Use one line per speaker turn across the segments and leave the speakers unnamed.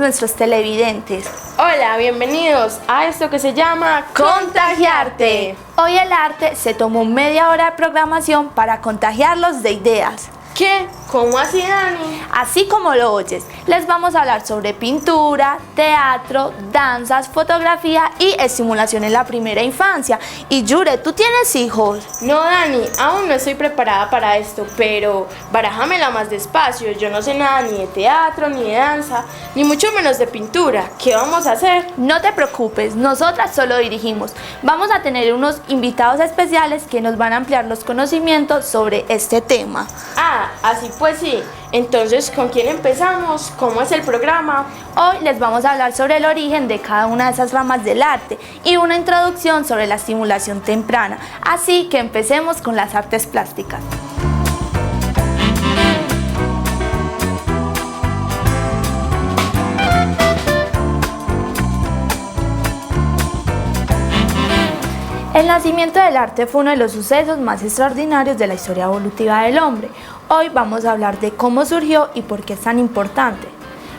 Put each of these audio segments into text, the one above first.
nuestros televidentes.
Hola, bienvenidos a esto que se llama
Contagiarte. Hoy el arte se tomó media hora de programación para contagiarlos de ideas.
¿Qué? ¿Cómo así, Dani?
Así como lo oyes, les vamos a hablar sobre pintura, teatro, danzas, fotografía y estimulación en la primera infancia. Y Yure, ¿tú tienes hijos?
No, Dani, aún no estoy preparada para esto, pero barájamela más despacio. Yo no sé nada ni de teatro, ni de danza, ni mucho menos de pintura. ¿Qué vamos a hacer?
No te preocupes, nosotras solo dirigimos. Vamos a tener unos invitados especiales que nos van a ampliar los conocimientos sobre este tema.
Ah, así pues sí. Entonces, ¿con quién empezamos? ¿Cómo es el programa?
Hoy les vamos a hablar sobre el origen de cada una de esas ramas del arte y una introducción sobre la estimulación temprana. Así que empecemos con las artes plásticas. El nacimiento del arte fue uno de los sucesos más extraordinarios de la historia evolutiva del hombre. Hoy vamos a hablar de cómo surgió y por qué es tan importante.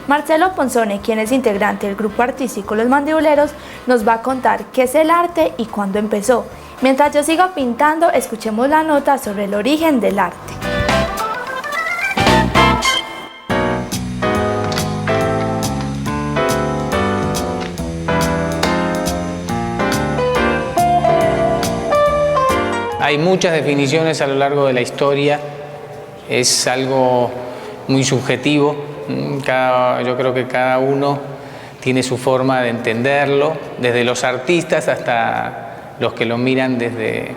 Marcelo Ponzone, quien es integrante del grupo artístico Los Mandibuleros, nos va a contar qué es el arte y cuándo empezó. Mientras yo sigo pintando, escuchemos la nota sobre el origen del arte.
Hay muchas definiciones a lo largo de la historia, es algo muy subjetivo, yo creo que cada uno tiene su forma de entenderlo, desde los artistas hasta los que lo miran desde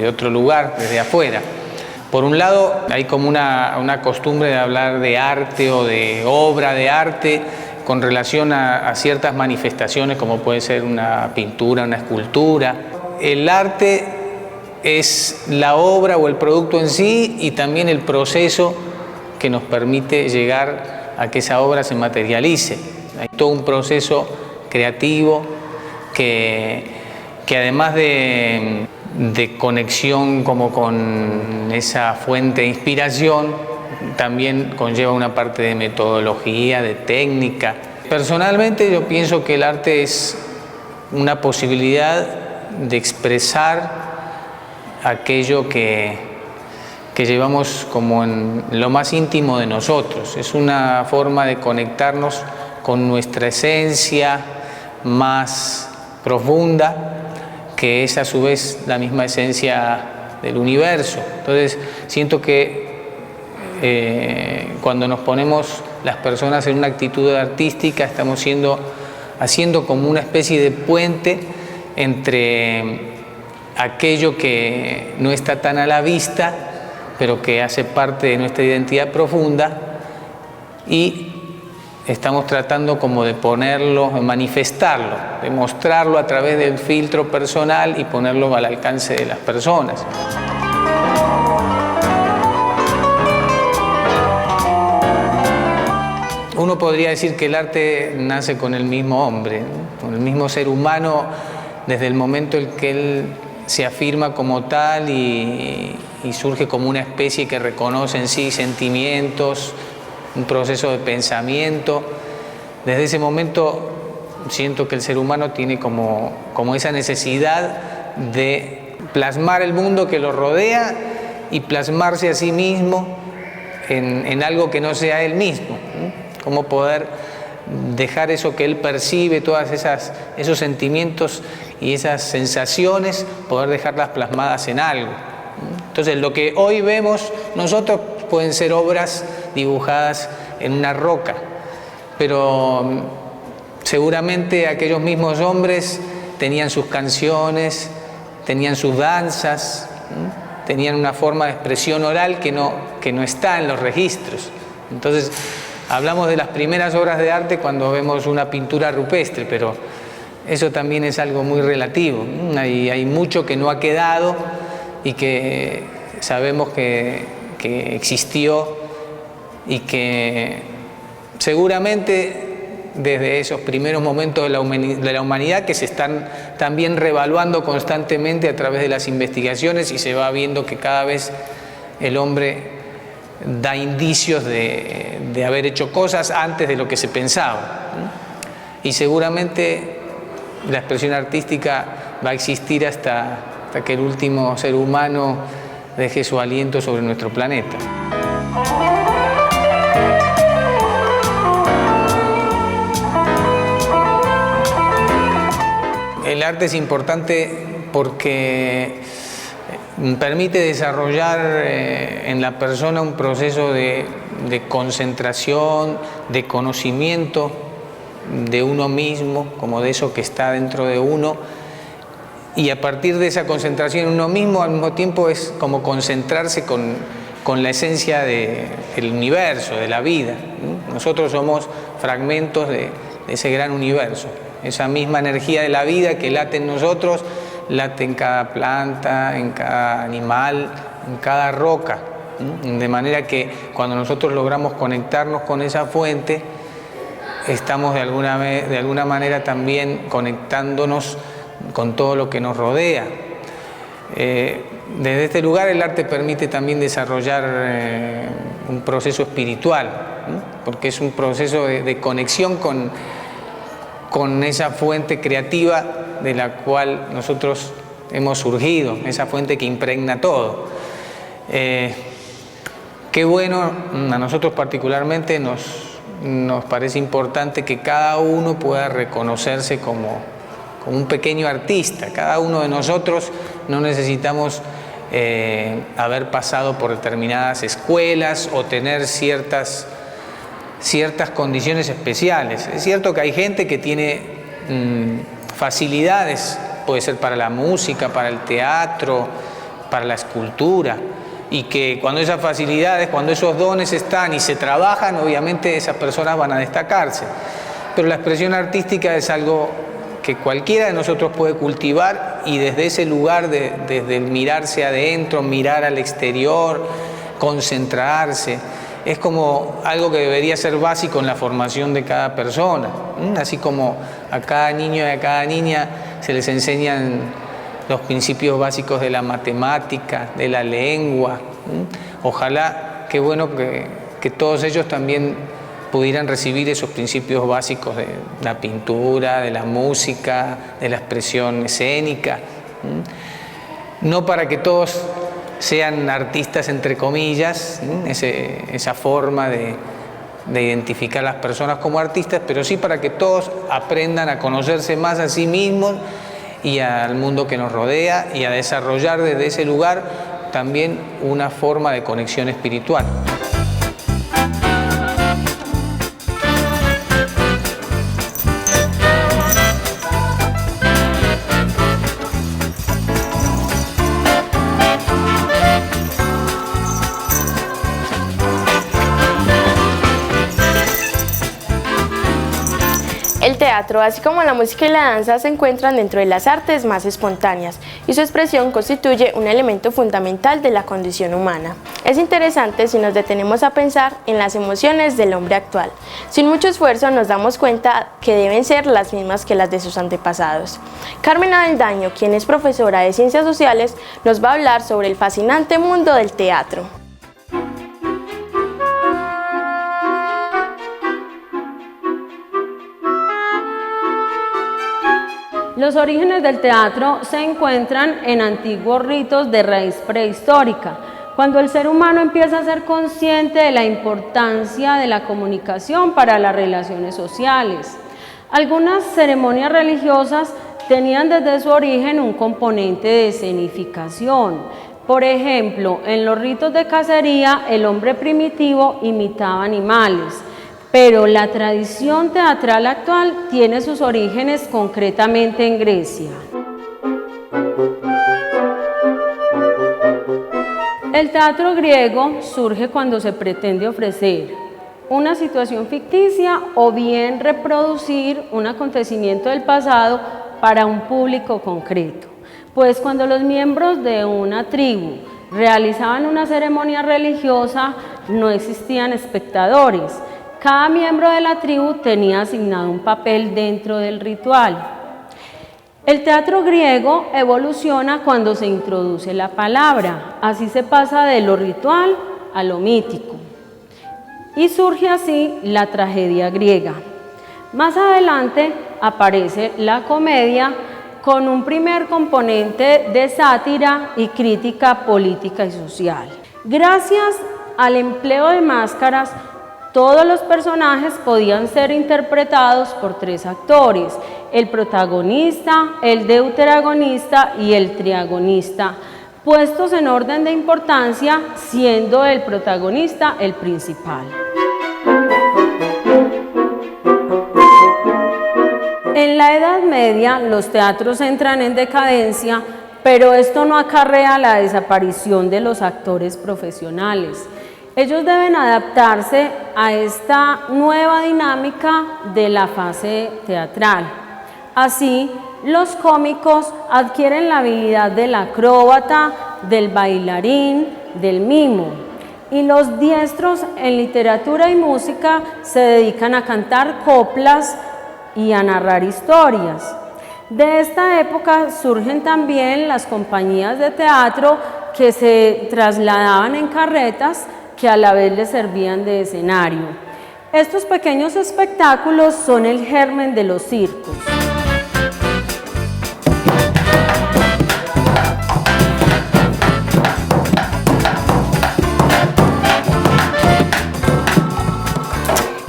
otro lugar, desde afuera. Por un lado, hay como una costumbre de hablar de arte o de obra de arte con relación a ciertas manifestaciones como puede ser una pintura, una escultura. El arte es la obra o el producto en sí y también el proceso que nos permite llegar a que esa obra se materialice. Hay todo un proceso creativo que además de conexión como con esa fuente de inspiración, también conlleva una parte de metodología, de técnica. Personalmente yo pienso que el arte es una posibilidad de expresar aquello que llevamos como en lo más íntimo de nosotros. Es una forma de conectarnos con nuestra esencia más profunda, que es a su vez la misma esencia del universo. Entonces siento que cuando nos ponemos las personas en una actitud artística estamos haciendo como una especie de puente entre aquello que no está tan a la vista, pero que hace parte de nuestra identidad profunda, y estamos tratando como de ponerlo, de manifestarlo, de mostrarlo a través del filtro personal y ponerlo al alcance de las personas. Uno podría decir que el arte nace con el mismo hombre, ¿no? Con el mismo ser humano, desde el momento en que él se afirma como tal y surge como una especie que reconoce en sí sentimientos, un proceso de pensamiento. Desde ese momento siento que el ser humano tiene como esa necesidad de plasmar el mundo que lo rodea y plasmarse a sí mismo en algo que no sea él mismo, ¿no? Cómo poder dejar eso que él percibe, todos esos sentimientos y esas sensaciones, poder dejarlas plasmadas en algo. Entonces, lo que hoy vemos nosotros pueden ser obras dibujadas en una roca, pero seguramente aquellos mismos hombres tenían sus canciones, tenían sus danzas, tenían una forma de expresión oral que no está en los registros. Entonces, hablamos de las primeras obras de arte cuando vemos una pintura rupestre, pero eso también es algo muy relativo. Hay mucho que no ha quedado y que sabemos que existió y que seguramente desde esos primeros momentos de la humanidad que se están también revaluando constantemente a través de las investigaciones, y se va viendo que cada vez el hombre da indicios de haber hecho cosas antes de lo que se pensaba. y seguramente la expresión artística va a existir hasta que el último ser humano deje su aliento sobre nuestro planeta. El arte es importante porque permite desarrollar en la persona un proceso de concentración, de conocimiento de uno mismo, como de eso que está dentro de uno, y a partir de esa concentración en uno mismo, al mismo tiempo es como concentrarse con la esencia del universo, de la vida. Nosotros somos fragmentos de ese gran universo. Esa misma energía de la vida que late en nosotros, late en cada planta, en cada animal, en cada roca. De manera que cuando nosotros logramos conectarnos con esa fuente, estamos de alguna manera también conectándonos con todo lo que nos rodea. Desde este lugar el arte permite también desarrollar un proceso espiritual, porque es un proceso de conexión con esa fuente creativa de la cual nosotros hemos surgido, esa fuente que impregna todo. Qué bueno, a nosotros particularmente nos parece importante que cada uno pueda reconocerse como un pequeño artista. Cada uno de nosotros no necesitamos haber pasado por determinadas escuelas o tener ciertas condiciones especiales. Es cierto que hay gente que tiene facilidades, puede ser para la música, para el teatro, para la escultura, y que cuando esas facilidades, cuando esos dones están y se trabajan, obviamente esas personas van a destacarse. Pero la expresión artística es algo que cualquiera de nosotros puede cultivar, y desde ese lugar, desde el mirarse adentro, mirar al exterior, concentrarse, es como algo que debería ser básico en la formación de cada persona. Así como a cada niño y a cada niña se les enseñan los principios básicos de la matemática, de la lengua. Ojalá, qué bueno que todos ellos también pudieran recibir esos principios básicos de la pintura, de la música, de la expresión escénica. No para que todos sean artistas entre comillas, esa forma de identificar a las personas como artistas, pero sí para que todos aprendan a conocerse más a sí mismos y al mundo que nos rodea, y a desarrollar desde ese lugar también una forma de conexión espiritual.
El teatro, así como la música y la danza, se encuentran dentro de las artes más espontáneas y su expresión constituye un elemento fundamental de la condición humana. Es interesante si nos detenemos a pensar en las emociones del hombre actual. Sin mucho esfuerzo nos damos cuenta que deben ser las mismas que las de sus antepasados. Carmen Avendaño, quien es profesora de Ciencias Sociales, nos va a hablar sobre el fascinante mundo del teatro.
Los orígenes del teatro se encuentran en antiguos ritos de raíz prehistórica, cuando el ser humano empieza a ser consciente de la importancia de la comunicación para las relaciones sociales. Algunas ceremonias religiosas tenían desde su origen un componente de escenificación. Por ejemplo, en los ritos de cacería, el hombre primitivo imitaba animales. Pero la tradición teatral actual tiene sus orígenes concretamente en Grecia. El teatro griego surge cuando se pretende ofrecer una situación ficticia o bien reproducir un acontecimiento del pasado para un público concreto. Pues cuando los miembros de una tribu realizaban una ceremonia religiosa, no existían espectadores. Cada miembro de la tribu tenía asignado un papel dentro del ritual. El teatro griego evoluciona cuando se introduce la palabra, así se pasa de lo ritual a lo mítico. Y surge así la tragedia griega. Más adelante aparece la comedia con un primer componente de sátira y crítica política y social. Gracias al empleo de máscaras, todos los personajes podían ser interpretados por 3 actores: el protagonista, el deuteragonista y el triagonista, puestos en orden de importancia, siendo el protagonista el principal. En la Edad Media, los teatros entran en decadencia, pero esto no acarrea la desaparición de los actores profesionales. Ellos deben adaptarse a esta nueva dinámica de la fase teatral. Así, los cómicos adquieren la habilidad del acróbata, del bailarín, del mimo. Y los diestros en literatura y música se dedican a cantar coplas y a narrar historias. De esta época surgen también las compañías de teatro que se trasladaban en carretas que a la vez les servían de escenario. Estos pequeños espectáculos son el germen de los circos.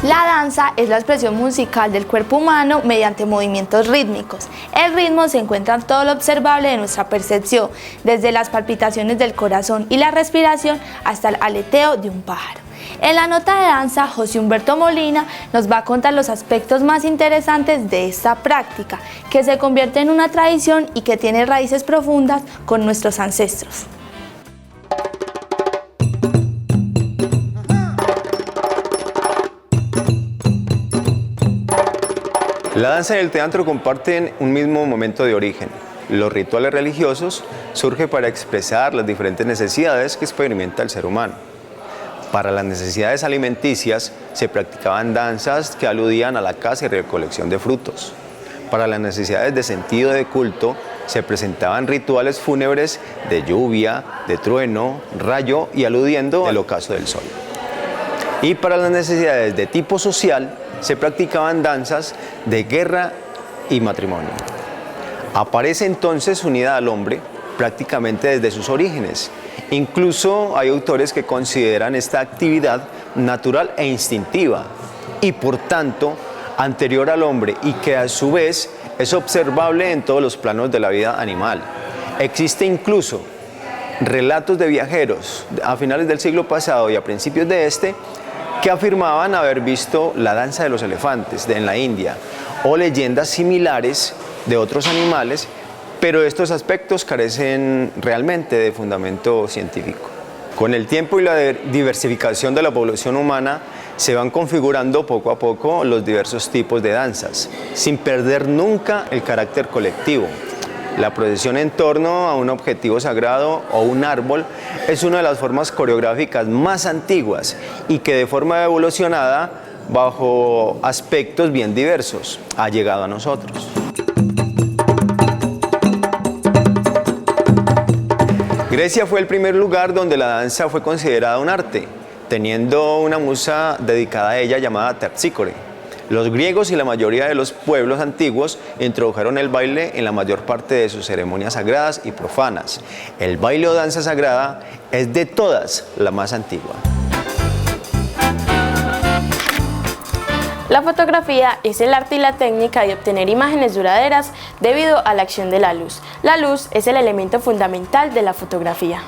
La danza es la expresión musical del cuerpo humano mediante movimientos rítmicos. El ritmo se encuentra en todo lo observable de nuestra percepción, desde las palpitaciones del corazón y la respiración hasta el aleteo de un pájaro. En la nota de danza, José Humberto Molina nos va a contar los aspectos más interesantes de esta práctica, que se convierte en una tradición y que tiene raíces profundas con nuestros ancestros.
La danza y el teatro comparten un mismo momento de origen. Los rituales religiosos surgen para expresar las diferentes necesidades que experimenta el ser humano. Para las necesidades alimenticias se practicaban danzas que aludían a la caza y recolección de frutos. Para las necesidades de sentido de culto se presentaban rituales fúnebres de lluvia, de trueno, rayo y aludiendo al ocaso del sol. Y para las necesidades de tipo social se practicaban danzas de guerra y matrimonio. Aparece entonces unida al hombre prácticamente desde sus orígenes. Incluso hay autores que consideran esta actividad natural e instintiva y por tanto anterior al hombre y que a su vez es observable en todos los planos de la vida animal. Existe incluso relatos de viajeros a finales del siglo pasado y a principios de este que afirmaban haber visto la danza de los elefantes en la India o leyendas similares de otros animales, pero estos aspectos carecen realmente de fundamento científico. Con el tiempo y la diversificación de la población humana se van configurando poco a poco los diversos tipos de danzas, sin perder nunca el carácter colectivo. La procesión en torno a un objetivo sagrado o un árbol es una de las formas coreográficas más antiguas y que de forma evolucionada, bajo aspectos bien diversos, ha llegado a nosotros. Grecia fue el primer lugar donde la danza fue considerada un arte, teniendo una musa dedicada a ella llamada Terpsícore. Los griegos y la mayoría de los pueblos antiguos introdujeron el baile en la mayor parte de sus ceremonias sagradas y profanas. El baile o danza sagrada es de todas la más antigua.
La fotografía es el arte y la técnica de obtener imágenes duraderas debido a la acción de la luz. La luz es el elemento fundamental de la fotografía.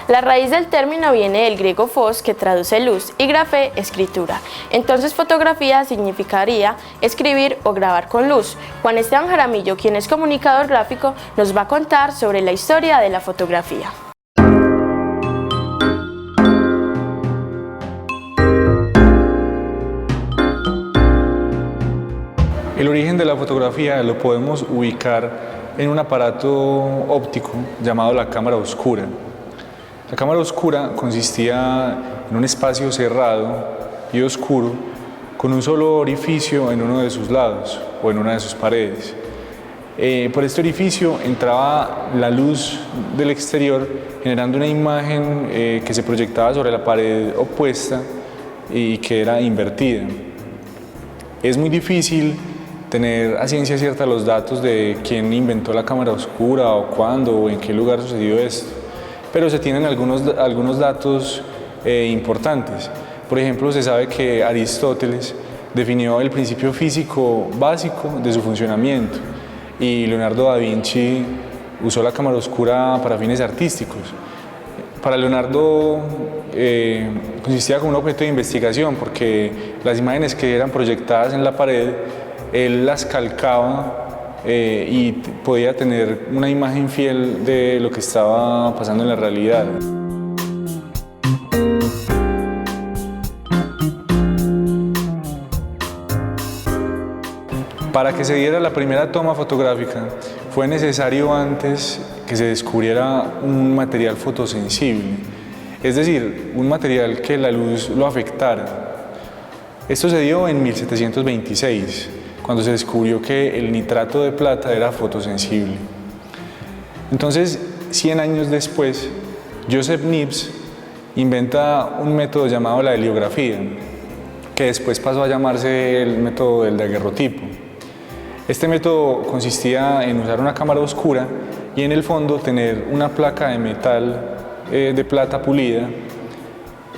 La raíz del término viene del griego phos, que traduce luz, y grafé, escritura. Entonces fotografía significaría escribir o grabar con luz. Juan Esteban Jaramillo, quien es comunicador gráfico, nos va a contar sobre la historia de la fotografía.
El origen de la fotografía lo podemos ubicar en un aparato óptico llamado la cámara oscura. La cámara oscura consistía en un espacio cerrado y oscuro con un solo orificio en uno de sus lados o en una de sus paredes. Por este orificio entraba la luz del exterior generando una imagen que se proyectaba sobre la pared opuesta y que era invertida. Es muy difícil tener a ciencia cierta los datos de quién inventó la cámara oscura o cuándo o en qué lugar sucedió esto, pero se tienen algunos datos importantes. Por ejemplo, se sabe que Aristóteles definió el principio físico básico de su funcionamiento y Leonardo da Vinci usó la cámara oscura para fines artísticos. Para Leonardo consistía como un objeto de investigación porque las imágenes que eran proyectadas en la pared, él las calcaba y podía tener una imagen fiel de lo que estaba pasando en la realidad. Para que se diera la primera toma fotográfica fue necesario antes que se descubriera un material fotosensible, es decir, un material que la luz lo afectara. Esto se dio en 1726, cuando se descubrió que el nitrato de plata era fotosensible. Entonces, 100 años después, Joseph Niepce inventa un método llamado la heliografía, que después pasó a llamarse el método del daguerrotipo. Este método consistía en usar una cámara oscura y en el fondo tener una placa de metal de plata pulida,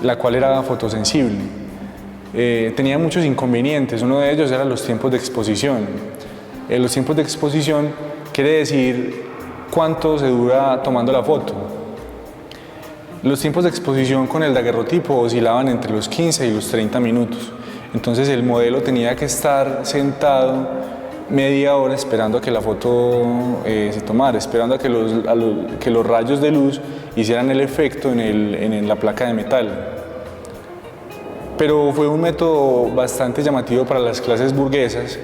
la cual era fotosensible. Tenía muchos inconvenientes, uno de ellos eran los tiempos de exposición. Los tiempos de exposición quiere decir cuánto se dura tomando la foto. Los tiempos de exposición con el daguerrotipo oscilaban entre los 15 y los 30 minutos. Entonces el modelo tenía que estar sentado media hora esperando a que la foto se tomara, esperando a que los rayos de luz hicieran el efecto en la placa de metal. Pero fue un método bastante llamativo para las clases burguesas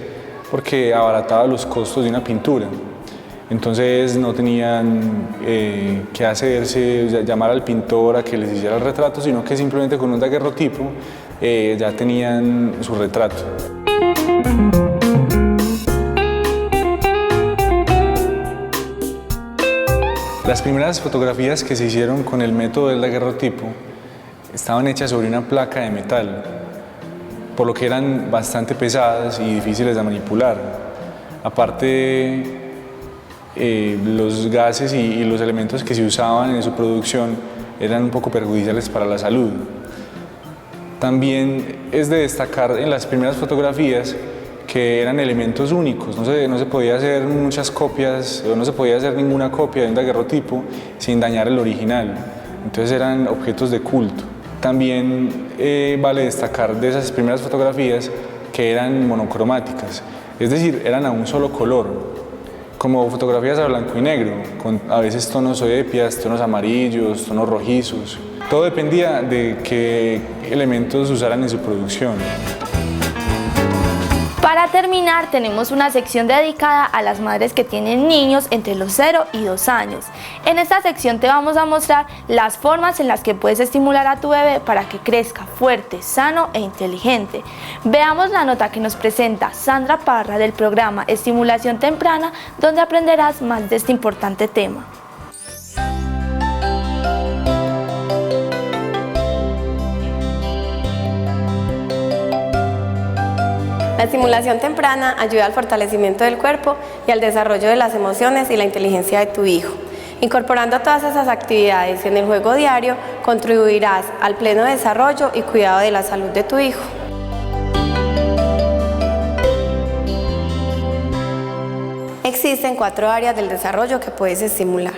porque abarataba los costos de una pintura. Entonces no tenían que hacerse, llamar al pintor a que les hiciera el retrato, sino que simplemente con un daguerrotipo ya tenían su retrato. Las primeras fotografías que se hicieron con el método del daguerrotipo estaban hechas sobre una placa de metal, por lo que eran bastante pesadas y difíciles de manipular. Aparte, los gases y los elementos que se usaban en su producción eran un poco perjudiciales para la salud. También es de destacar en las primeras fotografías que eran elementos únicos, no se podía hacer muchas copias, o no se podía hacer ninguna copia de un daguerrotipo sin dañar el original, entonces eran objetos de culto. También vale destacar de esas primeras fotografías que eran monocromáticas, es decir, eran a un solo color, como fotografías a blanco y negro, con a veces tonos sepias, tonos amarillos, tonos rojizos. Todo dependía de qué elementos usaran en su producción.
Para terminar, tenemos una sección dedicada a las madres que tienen niños entre los 0 y 2 años. En esta sección te vamos a mostrar las formas en las que puedes estimular a tu bebé para que crezca fuerte, sano e inteligente. Veamos la nota que nos presenta Sandra Parra del programa Estimulación Temprana, donde aprenderás más de este importante tema.
La estimulación temprana ayuda al fortalecimiento del cuerpo y al desarrollo de las emociones y la inteligencia de tu hijo. Incorporando todas esas actividades en el juego diario, contribuirás al pleno desarrollo y cuidado de la salud de tu hijo. Existen 4 áreas del desarrollo que puedes estimular.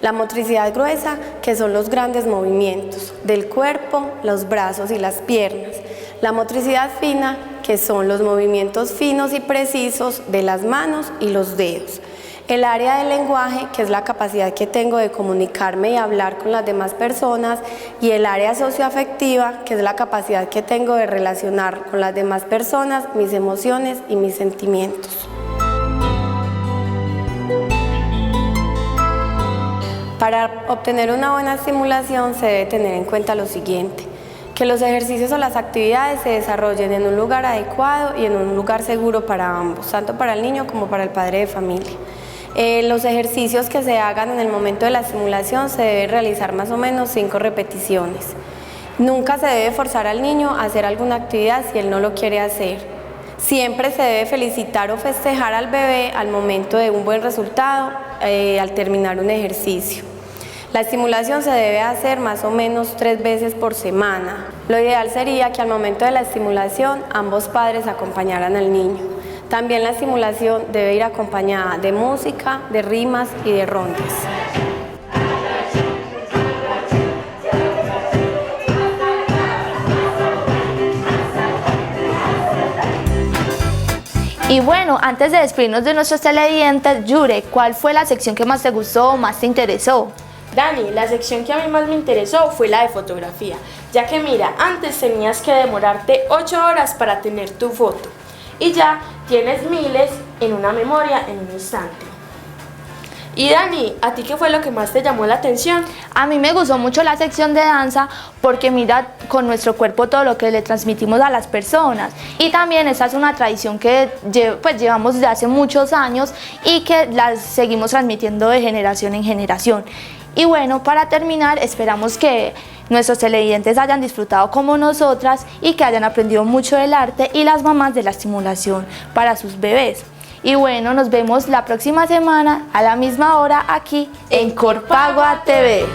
La motricidad gruesa, que son los grandes movimientos del cuerpo, los brazos y las piernas. La motricidad fina, que son los movimientos finos y precisos de las manos y los dedos. El área del lenguaje, que es la capacidad que tengo de comunicarme y hablar con las demás personas, y el área socioafectiva, que es la capacidad que tengo de relacionar con las demás personas, mis emociones y mis sentimientos. Para obtener una buena estimulación se debe tener en cuenta lo siguiente: que los ejercicios o las actividades se desarrollen en un lugar adecuado y en un lugar seguro para ambos, tanto para el niño como para el padre de familia. Los ejercicios que se hagan en el momento de la estimulación se debe realizar más o menos 5 repeticiones. Nunca se debe forzar al niño a hacer alguna actividad si él no lo quiere hacer. Siempre se debe felicitar o festejar al bebé al momento de un buen resultado, al terminar un ejercicio. La estimulación se debe hacer más o menos 3 veces por semana. Lo ideal sería que al momento de la estimulación ambos padres acompañaran al niño. También la estimulación debe ir acompañada de música, de rimas y de rondas.
Y bueno, antes de despedirnos de nuestros televidentes, Yure, ¿cuál fue la sección que más te gustó o más te interesó?
Dani, la sección que a mí más me interesó fue la de fotografía, ya que mira, antes tenías que demorarte 8 horas para tener tu foto y ya tienes miles en una memoria en un instante. Y Dani, ¿a ti qué fue lo que más te llamó la atención?
A mí me gustó mucho la sección de danza porque mira con nuestro cuerpo todo lo que le transmitimos a las personas. Y también esta es una tradición que llevamos desde hace muchos años y que la seguimos transmitiendo de generación en generación. Y bueno, para terminar, esperamos que nuestros televidentes hayan disfrutado como nosotras y que hayan aprendido mucho del arte y las mamás de la estimulación para sus bebés. Y bueno, nos vemos la próxima semana a la misma hora aquí en Corpagua TV.